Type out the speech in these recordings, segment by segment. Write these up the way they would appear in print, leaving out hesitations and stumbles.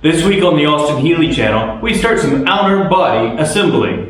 This week on the Austin Healey channel, we start some outer body assembly.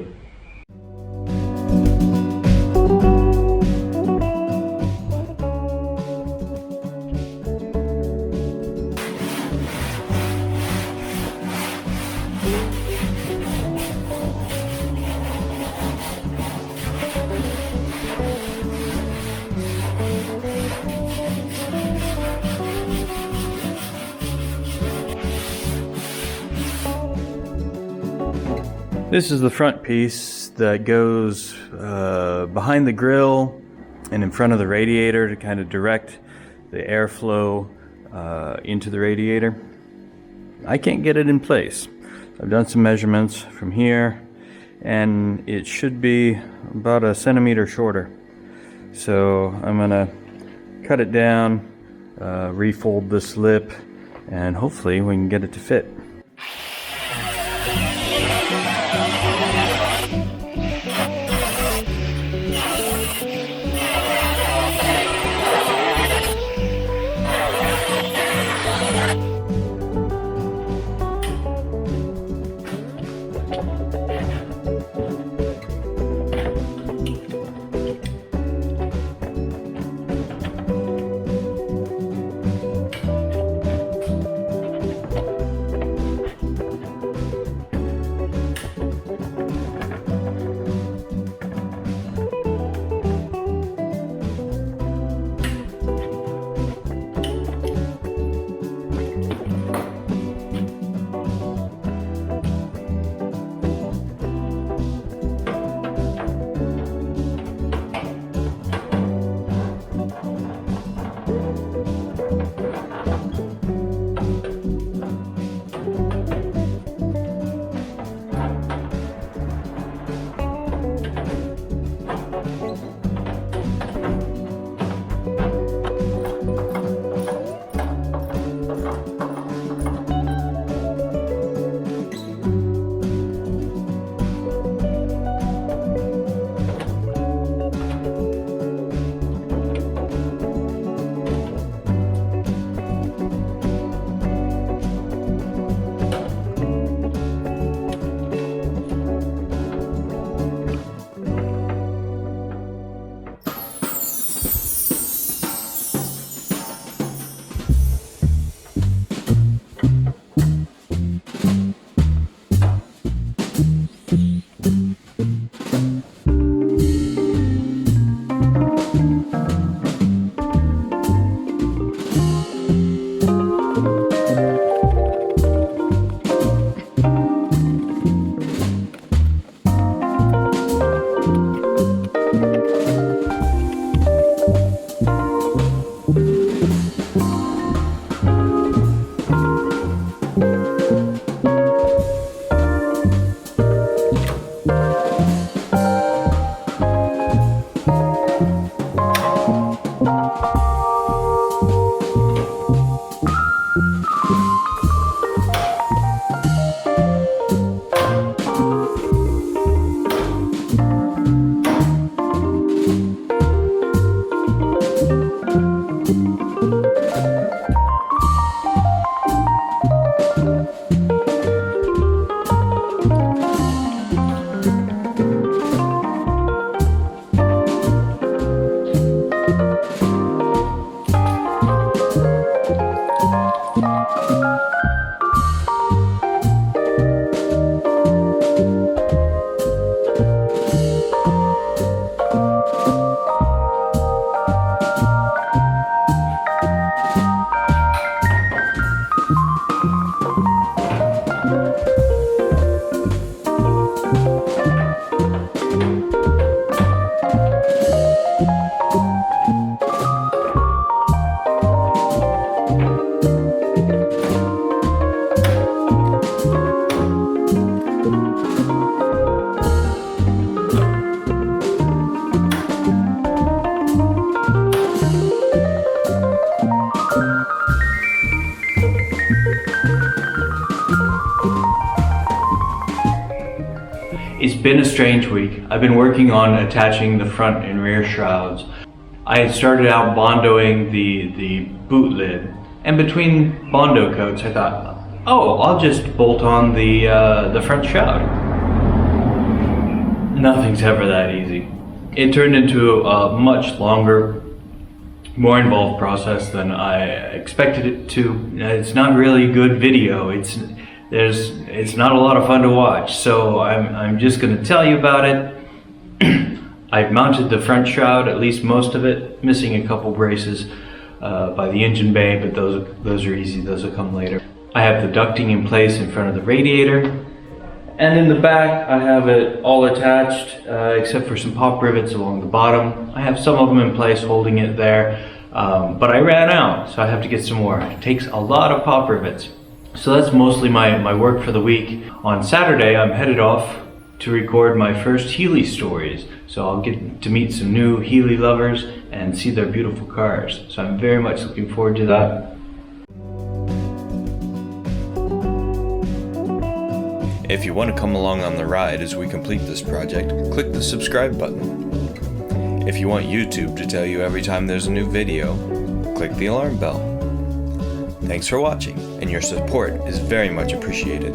This is the front piece that goes behind the grill and in front of the radiator to kind of direct the airflow into the radiator. I can't get it in place. I've done some measurements from here and it should be about a centimeter shorter. So I'm gonna cut it down, refold this lip, and hopefully we can get it to fit. It's been a strange week. I've been working on attaching the front and rear shrouds. I had started out bondoing the boot lid, and between bondo coats I thought, Oh, I'll just bolt on the front shroud. Nothing's ever that easy. It turned into a much longer, more involved process than I expected it to. It's not really good video. It's not a lot of fun to watch. So I'm just going to tell you about it. I've mounted the front shroud, at least most of it, missing a couple braces by the engine bay, but those are easy. Those will come later. I have the ducting in place in front of the radiator, and in the back I have it all attached except for some pop rivets along the bottom. I have some of them in place holding it there, but I ran out, so I have to get some more. It takes a lot of pop rivets. So that's mostly my work for the week. On Saturday I'm headed off to record my first Healey stories, so I'll get to meet some new Healey lovers and see their beautiful cars. So I'm very much looking forward to that. If you want to come along on the ride as we complete this project, click the subscribe button. If you want YouTube to tell you every time there's a new video, click the alarm bell. Thanks for watching, and your support is very much appreciated.